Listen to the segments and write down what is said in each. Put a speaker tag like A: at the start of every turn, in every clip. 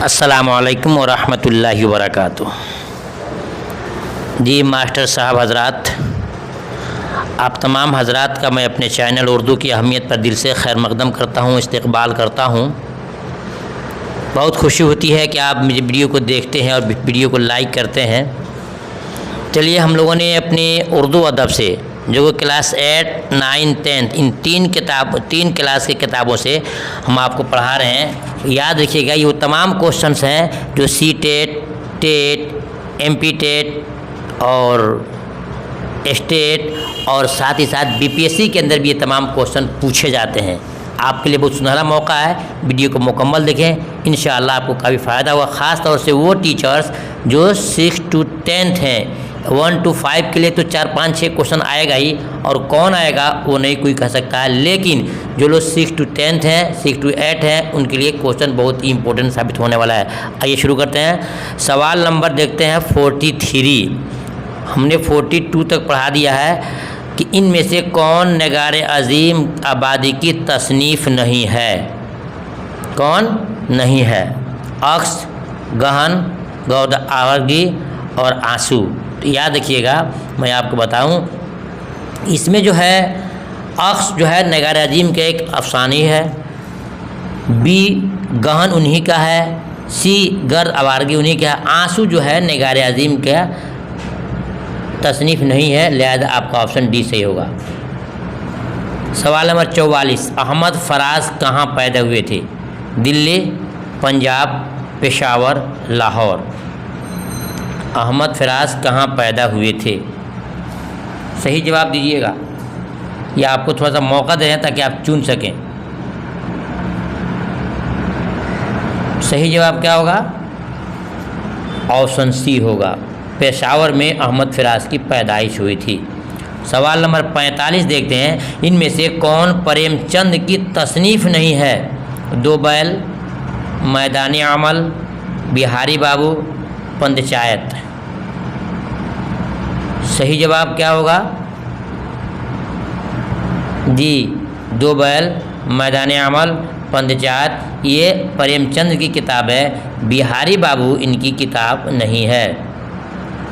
A: अस्सलामुअलैकुम वरहमतुल्लाहि वबरकातुहू। जी मास्टर साहब हज़रात, आप तमाम हज़रात का मैं अपने चैनल उर्दू की अहमियत पर दिल से खैर मकदम करता हूँ, इस्तकबाल करता हूँ। बहुत खुशी होती है कि आप मेरी वीडियो को देखते हैं और वीडियो को लाइक करते हैं। चलिए, हम लोगों ने अपने उर्दू अदब से जो क्लास 8, 9, 10 इन तीन क्लास की किताबों से हम आपको पढ़ा रहे हैं। याद रखिएगा, ये वो तमाम क्वेश्चंस हैं जो C TET, TET, MP TET और स्टेट और साथ ही साथ बीपीएससी के अंदर भी ये तमाम क्वेश्चन पूछे जाते हैं। आपके लिए बहुत सुनहरा मौका है, वीडियो को मुकम्मल देखें, इंशाअल्लाह आपको काफ़ी फ़ायदा होगा। ख़ास तौर से वो टीचर्स जो 6 to 10 हैं, 1 to 5 के लिए तो 4, 5, 6 क्वेश्चन आएगा ही, और कौन आएगा वो नहीं कोई कह सकता है। लेकिन जो लोग 6 to 10 हैं, 6 to 8 हैं, उनके लिए क्वेश्चन बहुत ही इंपॉर्टेंट साबित होने वाला है। आइए शुरू करते हैं। सवाल नंबर देखते हैं 43। हमने 42 तक पढ़ा दिया है कि इनमें से कौन नगारे अजीम आबादी की तसनीफ़ नहीं है। कौन नहीं है? अक्स, गहन, गौदावरी और आंसू। तो याद रखिएगा, मैं आपको बताऊं, इसमें जो है अक्स जो है नगारे अजीम का एक अफसानी है, बी गहन उन्हीं का है, सी गर्द आवारगी उन्हीं का है, आंसू जो है नगारे अजीम का तसनीफ़ नहीं है, लिहाजा आपका ऑप्शन डी सही होगा। सवाल नंबर 44। अहमद फराज कहाँ पैदा हुए थे? दिल्ली, पंजाब, पेशावर, लाहौर। अहमद फराज कहाँ पैदा हुए थे? सही जवाब दीजिएगा, या आपको थोड़ा सा मौका दे रहे हैं ताकि आप चुन सकें। सही जवाब क्या होगा? ऑप्शन सी होगा, पेशावर में अहमद फराज की पैदाइश हुई थी। सवाल नंबर 45 देखते हैं। इनमें से कौन प्रेमचंद की तसनीफ़ नहीं है? दो बैल, मैदानी अमल, बिहारी बाबू, पंचायत। सही जवाब क्या होगा? जी, दो बैल, मैदानी अमल, पंचायत ये प्रेमचंद की किताब है, बिहारी बाबू इनकी किताब नहीं है।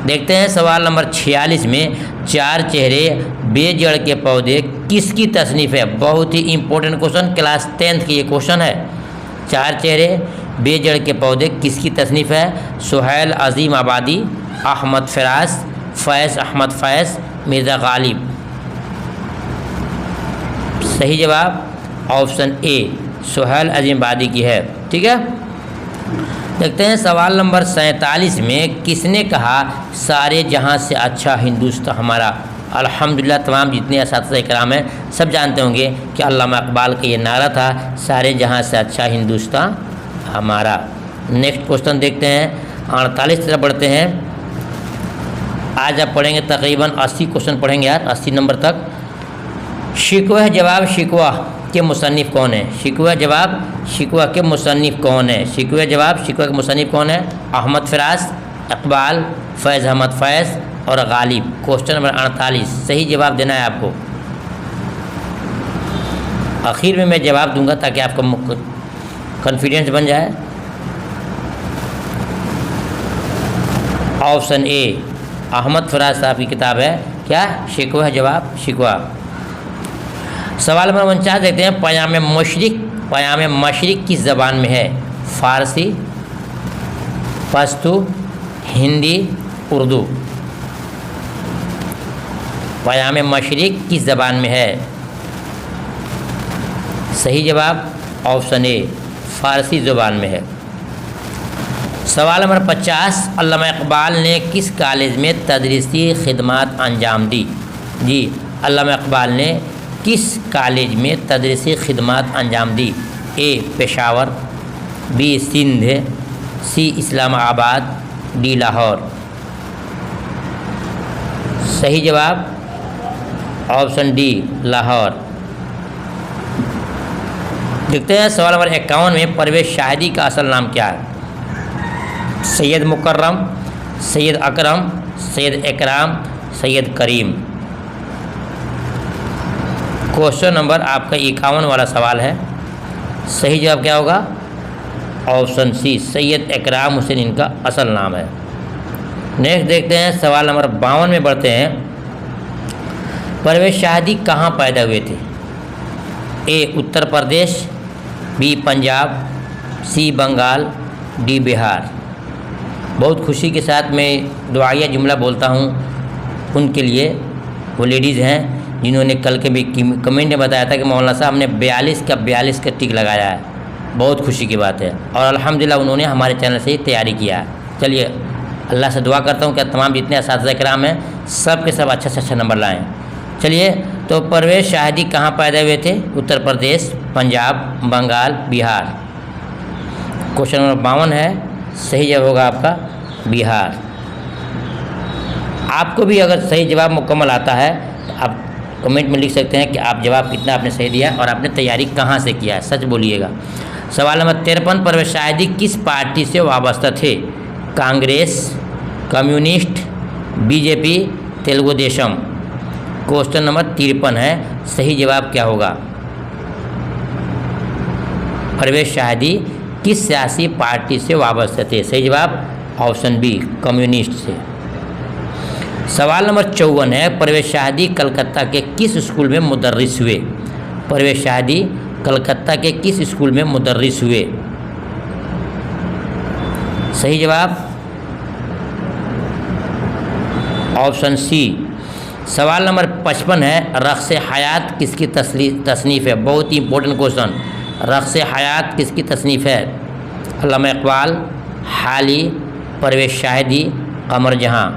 A: देखते हैं सवाल नंबर 46 में। चार चेहरे बेजड़ के पौधे किसकी तसनीफ़ है? बहुत ही इंपॉर्टेंट क्वेश्चन, क्लास 10th की ये क्वेश्चन है। चार चेहरे बेजड़ के पौधे किसकी तसनीफ़ है? सुहैल अजीम आबादी, अहमद फराज, फैज़ अहमद फैज़, मिर्ज़ा गालिब। सही जवाब ऑप्शन ए सुहैल अजीम आबादी की है। ठीक है, देखते हैं सवाल नंबर 47 में। किसने कहा सारे जहां से अच्छा हिंदुस्तान हमारा? अल्हम्दुलिल्लाह तमाम जितने असातिज़ा इकराम हैं सब जानते होंगे कि अल्लामा इकबाल का ये नारा था, सारे जहां से अच्छा हिंदुस्तान हमारा। नेक्स्ट क्वेश्चन देखते हैं। 48 तरफ बढ़ते हैं। आज आप पढ़ेंगे तकरीबन 80 क्वेश्चन पढ़ेंगे यार, 80 नंबर तक। शिकवा जवाब शिकवा के मुसन्निफ़ कौन है? शिकवा जवाब शिकवा के मुसन्निफ़ कौन है? शिकवा जवाब शिकवा के मुसन्निफ़ कौन है? अहमद फराज, इकबाल, फैज़ अहमद फैज़ और गालिब। क्वेश्चन नंबर 48 सही जवाब देना है आपको। आखिर में मैं जवाब दूंगा ताकि आपका कॉन्फिडेंस बन जाए। ऑप्शन ए अहमद फराज साहब की किताब है क्या? शिकवा जवाब शिकवा। सवाल नंबर 49 देखते हैं। पयाम मशरिक किस ज़बान में है? फ़ारसी, पश्तो, हिंदी, उर्दू। पयाम मशरिक किस ज़बान में है? सही जवाब ऑप्शन ए फ़ारसी ज़बान में है। सवाल नंबर 50। अल्लामा इकबाल ने किस कॉलेज में तदरीसी खिदमत अंजाम दी? जी, अल्लामा इकबाल ने किस कॉलेज में तदरीसी खिदमत अंजाम दी? ए पेशावर, बी सिंध, सी इस्लामाबाद, डी लाहौर। सही जवाब ऑप्शन डी लाहौर। देखते हैं सवाल नंबर 51 में। परवेज़ शाहिदी का असल नाम क्या है? सैयद मुकर्रम, सैयद अकरम, सैयद इकराम, सैयद करीम। क्वेश्चन नंबर आपका 51 वाला सवाल है। सही जवाब क्या होगा? ऑप्शन सी सैयद इकराम हुसैन इनका असल नाम है। नेक्स्ट देखते हैं सवाल नंबर 52 में बढ़ते हैं। परवेज शादी कहाँ पैदा हुए थे? ए उत्तर प्रदेश, बी पंजाब, सी बंगाल, डी बिहार। बहुत खुशी के साथ मैं दुआया जुमला बोलता हूँ उनके लिए, वो लेडीज़ हैं जिन्होंने कल के भी कमेंट में बताया था कि मौलाना साहब ने 42 का टिक लगाया है। बहुत खुशी की बात है और अल्हम्दुलिल्लाह उन्होंने हमारे चैनल से ही तैयारी किया है। चलिए अल्लाह से दुआ करता हूँ कि तमाम जितने असातिज़ा किराम हैं सब के सब अच्छे से अच्छा नंबर लाएँ। चलिए तो परवेज शादी कहाँ पैदा हुए थे? उत्तर प्रदेश, पंजाब, बंगाल, बिहार। क्वेश्चन नंबर 52 है, सही जवाब होगा आपका बिहार। आपको भी अगर सही जवाब मुकम्मल आता है तो आप कमेंट में लिख सकते हैं कि आप जवाब कितना आपने सही दिया और आपने तैयारी कहाँ से किया है, सच बोलिएगा। सवाल नंबर 53, परवेज शादी किस पार्टी से वाबस्ता थे? Congress, communist, BJP, Telugu Desam. Question number 53 है, सही जवाब क्या होगा? परवेज शादी किस सियासी पार्टी से वाबस्ता थे? सही जवाब ऑप्शन बी कम्युनिस्ट से। सवाल नंबर 54 है, परवेज शादी कलकत्ता के किस स्कूल में मुदर्रिस हुए? परवेज शादी कलकत्ता के किस स्कूल में मुदर्रिस हुए? सही जवाब ऑप्शन सी। सवाल नंबर 55 है, रक़्स हयात किसकी तसनीफ़ है? बहुत ही इंपॉर्टेंट क्वेश्चन। रक़्स हयात किसकी तसनीफ़ है? अल्लामा इक़बाल, हाली, परवेज शादी, कमर जहाँ।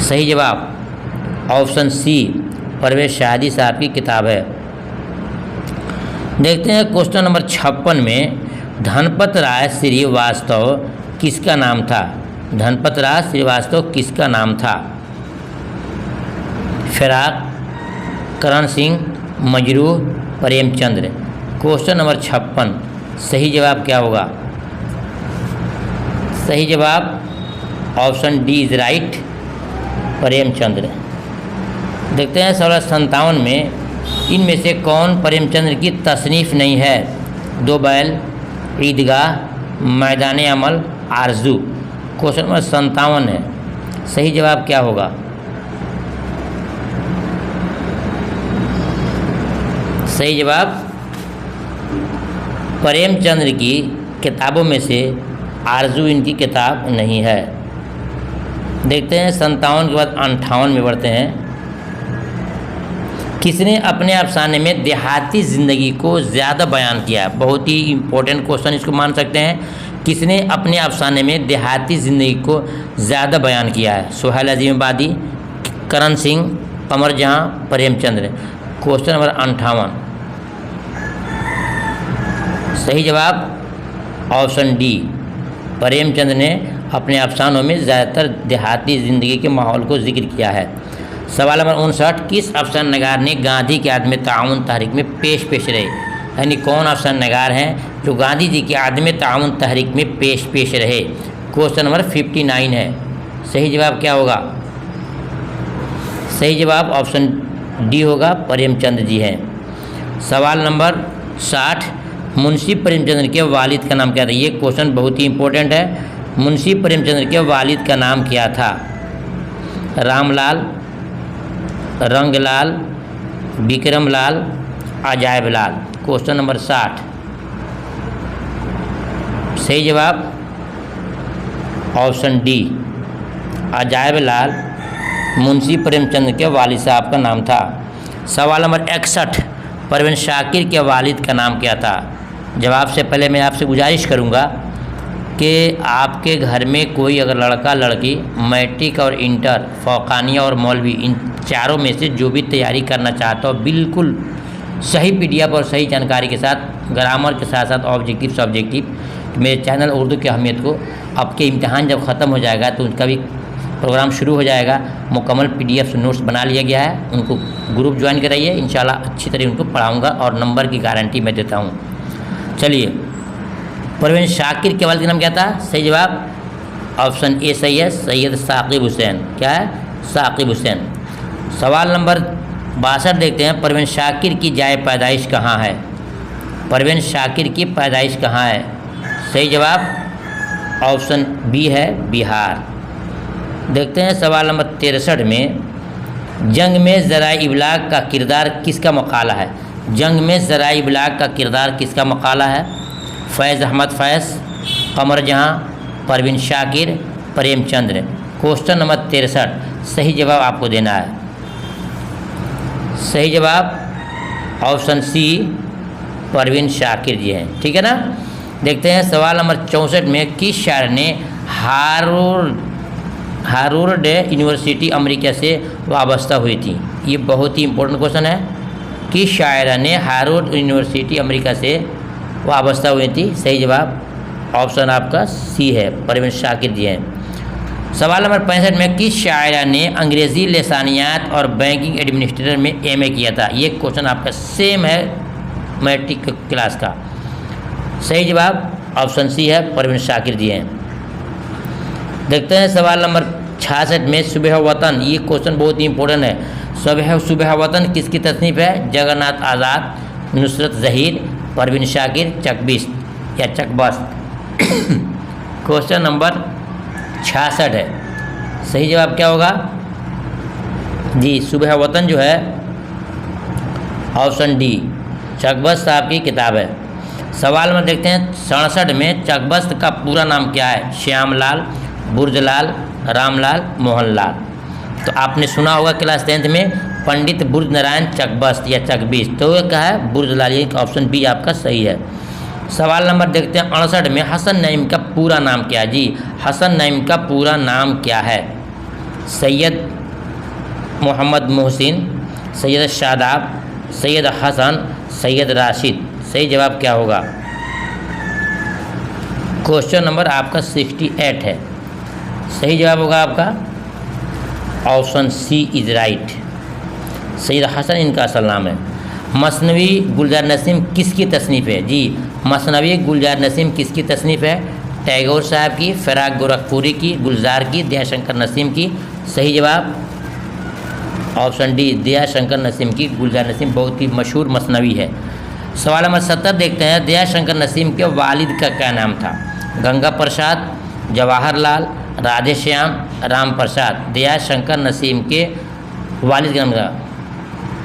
A: सही जवाब ऑप्शन सी परवेज शादी साहब की किताब है। देखते हैं क्वेश्चन नंबर 56 में, धनपत राय श्रीवास्तव किसका नाम था? धनपत राय श्रीवास्तव किसका नाम था? फिराक, करण सिंह, मजरूह, प्रेमचंद्र। क्वेश्चन नंबर 56 सही जवाब क्या होगा? सही जवाब option D is right, Premchandra. देखते हैं सवाल 57 में, इनमें से कौन प्रेमचंद्र की तसनीफ़ नहीं है? दो बैल, ईदगाह, मैदान अमल, आरजू। क्वेश्चन नंबर 57 है, सही जवाब क्या होगा? सही जवाब प्रेमचंद्र की किताबों में से आरजू इनकी किताब नहीं है। देखते हैं 57 के बाद 58 में बढ़ते हैं। किसने अपने अफसाने में देहाती ज़िंदगी को ज़्यादा बयान किया? बहुत ही इम्पोर्टेंट क्वेश्चन इसको मान सकते हैं। किसने अपने अफसाने में देहाती ज़िंदगी को ज़्यादा बयान किया है? सुहेल अज़ीमाबादी, करण सिंह, कमर जहाँ, प्रेमचंद्र। क्वेश्चन नंबर 58 सही जवाब ऑप्शन डी, प्रेमचंद्र ने अपने अफसानों में ज़्यादातर देहाती ज़िंदगी के माहौल को जिक्र किया है। सवाल नंबर 59, किस अफसान नगार ने गांधी के आदम ताउन तहरीक में पेश रहे? यानी कौन अफसान नगार हैं जो गांधी जी के आदम ताउन तहरीक में पेश रहे? क्वेश्चन नंबर 59 है, सही जवाब क्या होगा? सही जवाब ऑप्शन डी होगा, प्रेमचंद्र जी हैं। सवाल नंबर 60, मुंशी प्रेमचंद्र के वालिद का नाम क्या था? ये क्वेश्चन बहुत ही इंपॉर्टेंट है। मुंशी प्रेमचंद्र के वालिद का नाम क्या था? रामलाल, रंगलाल, विक्रमलाल, अजायबलाल। क्वेश्चन नंबर 60 सही जवाब ऑप्शन डी, अजायबलाल मुंशी प्रेमचंद्र के वालिद साहब का नाम था। सवाल नंबर 61, परवीन शाकिर के वालिद का नाम क्या था? जवाब से पहले मैं आपसे गुजारिश करूंगा कि आपके घर में कोई अगर लड़का लड़की मैट्रिक और इंटर, फौकानिया और मौलवी, इन चारों में से जो भी तैयारी करना चाहता हो, बिल्कुल सही पीडीएफ और सही जानकारी के साथ, ग्रामर के साथ साथ ऑब्जेक्टिव सब्जेक्टिव, मेरे चैनल उर्दू की अहमियत को, आपके इम्तिहान जब ख़त्म हो जाएगा तो उनका भी प्रोग्राम शुरू हो जाएगा। मुकम्मल पीडीएफ से नोट्स बना लिया गया है, उनको ग्रुप ज्वाइन कराइए, इंशाल्लाह अच्छी तरह उनको पढ़ाऊँगा और नंबर की गारंटी मैं देता हूँ। चलिए, परवीन शाकिर के वालिद का नाम क्या था? सही जवाब ऑप्शन ए सही है, सैयद साकिब हुसैन। क्या है? साकिब हुसैन। सवाल नंबर 62 देखते हैं, परवीन शाकिर की जाए पैदाइश कहाँ है? परवीन शाकिर की पैदाइश कहाँ है? सही जवाब ऑप्शन बी है बिहार। देखते हैं सवाल नंबर 63 में, जंग में ज़राए इब्लाग का किरदार किसका मकाला है? जंग में ज़राए इब्लाग का किरदार किसका मकाला है? फैज़ अहमद फैज़, कमर जहाँ, परवीन शाकिर, प्रेमचंद्र। क्वेश्चन नंबर 63 सही जवाब आपको देना है। सही जवाब ऑप्शन सी परवीन शाकिर जी हैं, ठीक है ना। देखते हैं सवाल नंबर 64 में, किस शायर ने हार्वर्ड यूनिवर्सिटी अमेरिका से वाबस्ता हुई थी? ये बहुत ही इंपॉर्टेंट क्वेश्चन है। किस शायर ने हार्वर्ड यूनिवर्सिटी अमेरिका से वाबस्ता हुई थी? सही जवाब ऑप्शन आपका सी है, परवीन शाकिर जी हैं। सवाल नंबर 65 में, किस शायरा ने अंग्रेज़ी लसानियात और बैंकिंग एडमिनिस्ट्रेटर में एमए किया था? ये क्वेश्चन आपका सेम है मैट्रिक क्लास का। सही जवाब ऑप्शन सी है, परवीन शाकिर जी हैं। देखते हैं सवाल नंबर 66 में, सुबह वतन, ये क्वेश्चन बहुत ही इंपॉर्टेंट है। सुबह वतन किसकी तसनीफ़ है? जगन्नाथ आज़ाद, नुसरत ज़हीर, परवीन शाकिर, चकबिस्त या चकबस्त। क्वेश्चन नंबर 66 है। सही जवाब क्या होगा जी? सुबह वतन जो है ऑप्शन डी, चकबस्त साहब की किताब है। सवाल में देखते हैं 67 में, चकबस्त का पूरा नाम क्या है? श्यामलाल, बुर्जलाल, रामलाल, मोहनलाल। तो आपने सुना होगा क्लास 10th में पंडित बुर्ज नारायण चकबस्त या चकबिस्त, तो ये क्या है? बुर्जलाल। ये ऑप्शन बी आपका सही है। सवाल नंबर देखते हैं 68 में, हसन नईम का पूरा नाम क्या है? जी, हसन नईम का पूरा नाम क्या है? सैयद मोहम्मद मोहसिन, सैयद शादाब, सैयद हसन, सैयद राशिद। सही जवाब क्या होगा? क्वेश्चन नंबर आपका 68 है। सही जवाब होगा आपका option C is right. Syed Hasan इनका असल नाम है। मसनवी गुलजार नसीम किसकी तसनीफ़ है? जी, मसनवी गुलजार नसीम किसकी तसनीफ़ है? टैगोर साहब की, फ़राग गोरखपुरी की, गुलजार की, दयाशंकर नसीम की। सही जवाब ऑप्शन डी, दयाशंकर नसीम की। गुलजार नसीम बहुत ही मशहूर मसनवी है। सवाल नंबर 70 देखते हैं, दयाशंकर नसीम के वालिद का क्या नाम था? गंगा प्रसाद, जवाहरलाल, राधेश्याम, राम प्रसाद। दयाशंकर नसीम के वालिद का नाम था।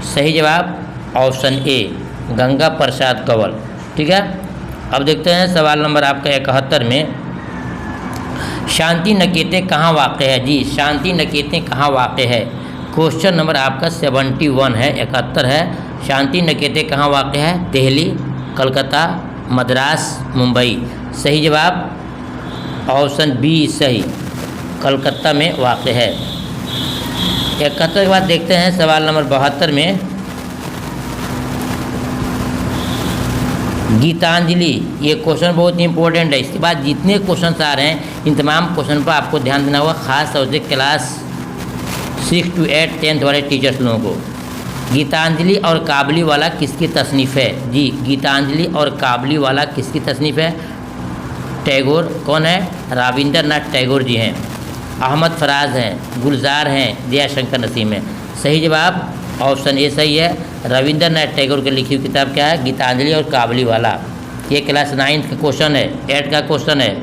A: सही जवाब ऑप्शन ए, गंगा प्रसाद कंवल, ठीक है। अब देखते हैं सवाल नंबर आपका 71 में, शांति निकेतन कहाँ वाक़ है? जी, शांति निकेतन कहाँ वाक़ है? क्वेश्चन नंबर आपका 71 है, 71 है। शांति निकेतन कहाँ वाक़ है? दिल्ली, कलकत्ता, मद्रास, मुंबई। सही जवाब ऑप्शन बी सही, कलकत्ता में वाक़ है। 71 के बाद देखते हैं सवाल नंबर 72 में, गीतांजलि, ये क्वेश्चन बहुत ही इंपॉर्टेंट है। इसके बाद जितने क्वेश्चन आ रहे हैं इन तमाम क्वेश्चन पर आपको ध्यान देना होगा, खास तौर से क्लास 6 to 8 10th वाले टीचर्स लोगों को। गीतांजलि और काबली वाला किसकी तसनीफ़ है? जी, गीतांजलि और काबली वाला किसकी तसनीफ़ है? टैगोर। कौन है? रविंद्रनाथ टैगोर जी हैं। अहमद फराज हैं, गुलजार हैं, दयाशंकर नसीम हैं। सही जवाब ऑप्शन ए सही है। रविंद्रनाथ टैगोर की लिखी हुई किताब क्या है? गीतांजलि और काबली वाला। ये क्लास 9th का क्वेश्चन है, 8 का क्वेश्चन है,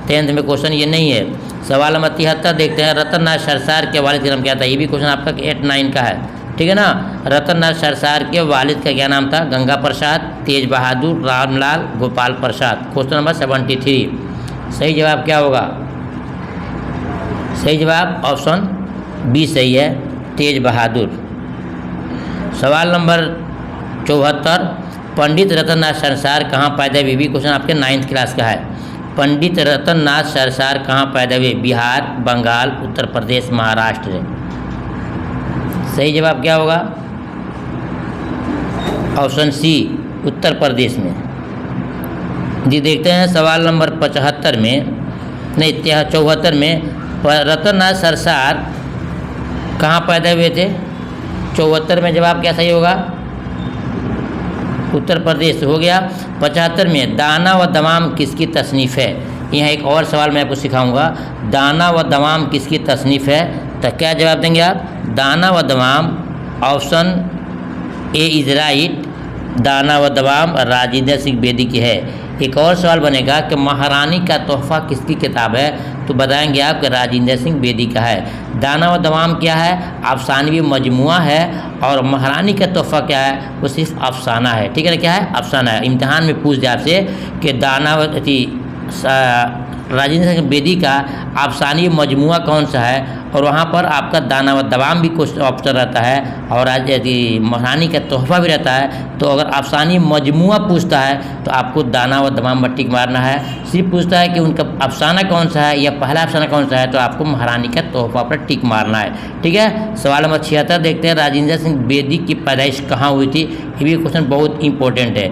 A: 10th में क्वेश्चन ये नहीं है। सवाल नंबर 73 देखते हैं, रतन नाथ सरसार के वालिद का नाम क्या था? ये भी क्वेश्चन आपका 8-9 का है, ठीक है ना। रतन नाथ सरसार के वालिद का क्या नाम था? गंगा प्रसाद, तेज बहादुर, रामलाल, गोपाल प्रसाद। Question number 73। सही जवाब क्या होगा? सही जवाब ऑप्शन बी सही है, तेज बहादुर। सवाल नंबर 74, पंडित रतन नाथ सरसार कहाँ पैदा हुए? भी क्वेश्चन आपके 9th क्लास का है। पंडित रतन नाथ सरसार कहाँ पैदा हुए? बिहार, बंगाल, उत्तर प्रदेश, महाराष्ट्र। सही जवाब क्या होगा? ऑप्शन सी, उत्तर प्रदेश में। जी, देखते हैं सवाल नंबर 74 में, नहीं 74 में, रतन नाथ सरसार कहाँ पैदा हुए थे? 74 में जवाब क्या सही होगा? उत्तर प्रदेश हो गया। 75 में, दाना व दमाम किसकी तसनीफ़ है? यहाँ एक और सवाल मैं आपको सिखाऊंगा, दाना व दमाम किसकी तसनीफ़ है? तो क्या जवाब देंगे आप? दाना व दमाम ऑप्शन ए इज राइट, दाना व दवाम राजेंद्र सिंह बेदी की है। एक और सवाल बनेगा कि महारानी का तोहफा किसकी किताब है, तो बताएंगे आप कि राजेंद्र सिंह बेदी का है। दाना व दवाम क्या है, अफसानवी मजमुआ है, और महारानी का तोहफा क्या है, वो सिर्फ अफसाना है। ठीक है ना, क्या है, अफसाना है। इम्तिहान में पूछ जाए आपसे कि दाना व राजेंद्र सिंह बेदी का अफसानी मजमुआ कौन सा है, और वहाँ पर आपका दाना व दवाम भी कुछ ऑप्शन रहता है, और महारानी का तोहफा भी रहता है। तो अगर अफसानी मजमुआ पूछता है तो आपको दाना व दवाम पर टिक मारना है। सिर्फ पूछता है कि उनका अफसाना कौन सा है या पहला अफसाना कौन सा है, तो आपको महारानी का तोहफा पर टिक मारना है। ठीक है, सवाल नंबर 76 देखते हैं। राजेंद्र सिंह बेदी की पैदाइश कहाँ हुई थी, ये भी क्वेश्चन बहुत इंपॉर्टेंट है।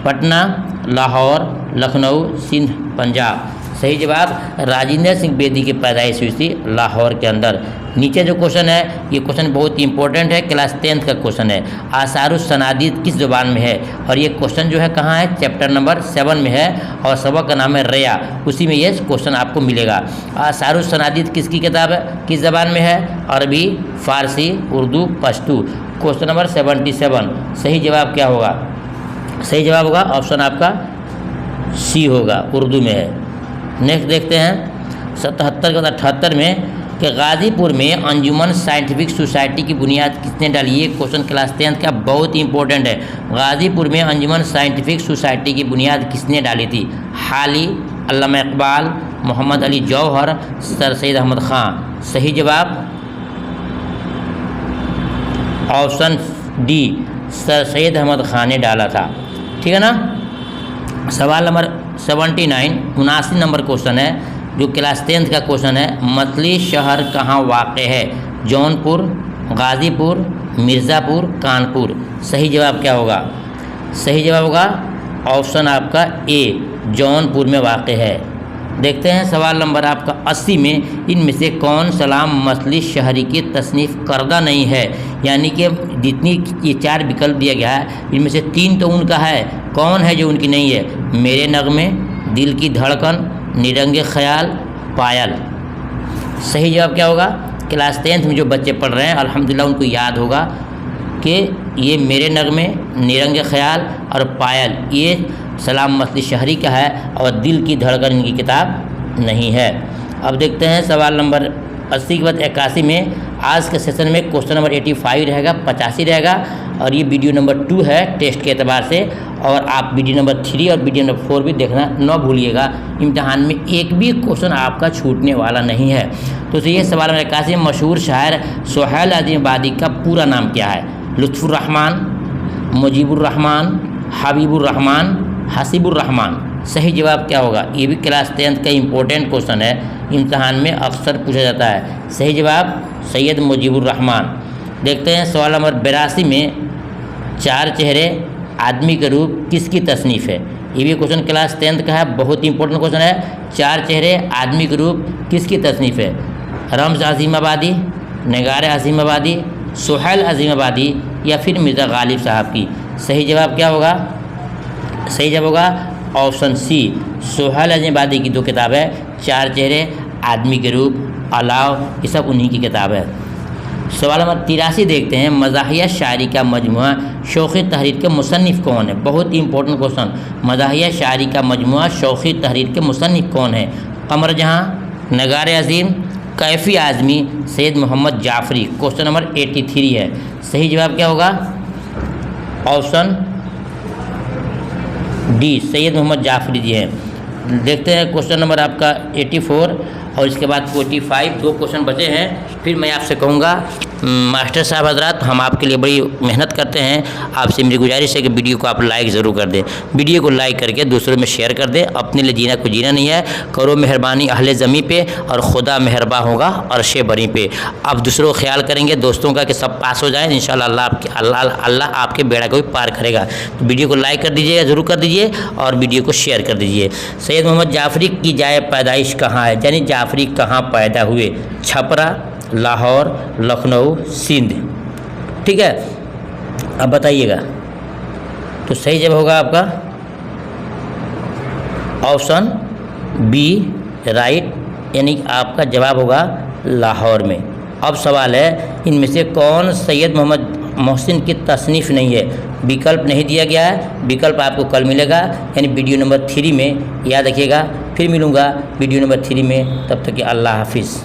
A: पटना, लाहौर, लखनऊ, सिंध, पंजाब। सही जवाब, राजेंद्र सिंह बेदी की पैदाइश हुई थी लाहौर के अंदर। नीचे जो क्वेश्चन है, ये क्वेश्चन बहुत ही इंपॉर्टेंट है, क्लास 10th का क्वेश्चन है। आसारुस सनादीद किस ज़ुबान में है, और ये क्वेश्चन जो है कहाँ है, चैप्टर नंबर 7 में है, और सबक का नाम है रया, उसी में ये क्वेश्चन आपको मिलेगा। आसारुस सनादीद किसकी किताब है, किस ज़बान में है, अरबी, फ़ारसी, उर्दू, पश्तू। Question number 77। सही जवाब क्या होगा, सही जवाब होगा ऑप्शन आपका सी होगा, उर्दू में है। नेक्स्ट देखते हैं 77 के बाद 78 में कि गाज़ीपुर में अंजुमन साइंटिफिक सोसाइटी की बुनियाद किसने डाली। ये क्वेश्चन क्लास 10th का बहुत ही इंपॉर्टेंट है। गाज़ीपुर में अंजुमन साइंटिफिक सोसाइटी की बुनियाद किसने डाली थी। हाली, अल्लामा इकबाल, मोहम्मद अली जौहर, सर सैयद अहमद ख़ान। सही जवाब option D, Sir Syed Ahmad Khan ने डाला था। ठीक है ना। सवाल नंबर 79, 79 नंबर क्वेश्चन है, जो क्लास 10th का क्वेश्चन है। मतली शहर कहाँ वाक़ है, जौनपुर, गाज़ीपुर, मिर्ज़ापुर, कानपुर। सही जवाब क्या होगा, सही जवाब होगा ऑप्शन आपका ए, जौनपुर में वाक़ है। देखते हैं सवाल नंबर आपका 80 में, इनमें से कौन सलाम मजलिस शहरी की तसनीफ़ करदा नहीं है। यानी कि जितनी ये 4 विकल्प दिया गया है, इनमें से 3 तो उनका है, कौन है जो उनकी नहीं है। मेरे नगमे, दिल की धड़कन, निरंगे ख्याल, पायल। सही जवाब क्या होगा, क्लास 10th में जो बच्चे पढ़ रहे हैं अल्हम्दुलिल्लाह उनको याद होगा कि ये मेरे नगमे, निरंगे ख्याल और पायल ये सलाम मजलिस शहरी का है, और दिल की धड़कन इनकी किताब नहीं है। अब देखते हैं सवाल नंबर 80 के बाद 81 में। आज के सेशन में क्वेश्चन नंबर 85 रहेगा, 85 रहेगा, और ये वीडियो नंबर 2 है टेस्ट के एतबार से। और आप वीडियो नंबर 3 और वीडियो नंबर 4 भी देखना न भूलिएगा। इम्तहान में एक भी क्वेश्चन आपका छूटने वाला नहीं है। तो ये सवाल नंबर 81 में, मशहूर शायर सोहेल अज़ीमाबादी का पूरा नाम क्या है। लुत्फ़ुर रहमान, मुजीबुर रहमान, हबीबुर रहमान, हसीबुर रहमान। सही जवाब क्या होगा, ये भी क्लास 10th का इम्पोर्टेंट क्वेश्चन है, इम्तहान में अक्सर पूछा जाता है। सही जवाब सैयद मुजीबुर रहमान। देखते हैं सवाल नंबर 82 में, 4 चेहरे आदमी का रूप किसकी तसनीफ़ है। ये भी क्वेश्चन क्लास 10th का है, बहुत ही इंपॉर्टेंट क्वेश्चन है। 4 चेहरे आदमी का रूप किसकी तसनीफ़ है। रम्ज़ अज़ीमाबादी, निगार अज़ीमाबादी, सोहेल अज़ीमाबादी, या फिर मिर्ज़ा गालिब साहब की। सही जवाब क्या होगा, सही जवाब होगा ऑप्शन सी, सोहेल अज़ीमाबादी की 2 किताब है, 4 चेहरे, आदमी के रूप, अलाव, ये सब उन्हीं की किताब है। सवाल नंबर 83 देखते हैं। मज़ाहिया शायरी का मजमुआ शौक़ी तहरीर के मुसन्निफ़ कौन है। बहुत ही इंपॉर्टेंट क्वेश्चन, मज़ाहिया शायरी का मजमुआ शौक़ी तहरीर के मुसन्निफ़ कौन है। कमर जहाँ, नगार अज़ीम, कैफ़ी आज़मी, सैयद मोहम्मद जाफ़री। क्वेश्चन नंबर 83 है। सही जवाब क्या होगा, ऑप्शन डी, सैयद मोहम्मद जाफ़री जी हैं। देखते हैं क्वेश्चन नंबर आपका 84 और इसके बाद 45, 2 क्वेश्चन बचे हैं। फिर मैं आपसे कहूँगा मास्टर साहब हजरात, हम आपके लिए बड़ी मेहनत करते हैं, आपसे मेरी गुजारिश है कि वीडियो को आप लाइक ज़रूर कर दें। वीडियो को लाइक करके दूसरों में शेयर कर दें। अपने लिए जीना को जीना नहीं है, करो मेहरबानी अहले ज़मी पे, और खुदा मेहरबा होगा अर्शे बरी पे। आप दूसरों का ख्याल करेंगे दोस्तों का कि सब पास हो जाए, इंशाअल्लाह अल्लाह आपके बेड़ा को भी पार करेगा। तो वीडियो को लाइक कर दीजिएगा, ज़रूर कर दीजिए, और वीडियो को शेयर कर दीजिए। सैयद मोहम्मद जाफ़री की जाए पैदाइश कहाँ है, यानी जाफ़री कहाँ पैदा हुए। छपरा, लाहौर, लखनऊ, सिंध। ठीक है, अब बताइएगा। तो सही जवाब होगा आपका ऑप्शन बी, राइट, यानी आपका जवाब होगा लाहौर में। अब सवाल है, इनमें से कौन सैयद मोहम्मद मोहसिन की तसनीफ़ नहीं है। विकल्प नहीं दिया गया है, विकल्प आपको कल मिलेगा यानी वीडियो नंबर 3 में। याद रखिएगा, फिर मिलूँगा वीडियो नंबर 3 में। तब तक के अल्लाह हाफिज़।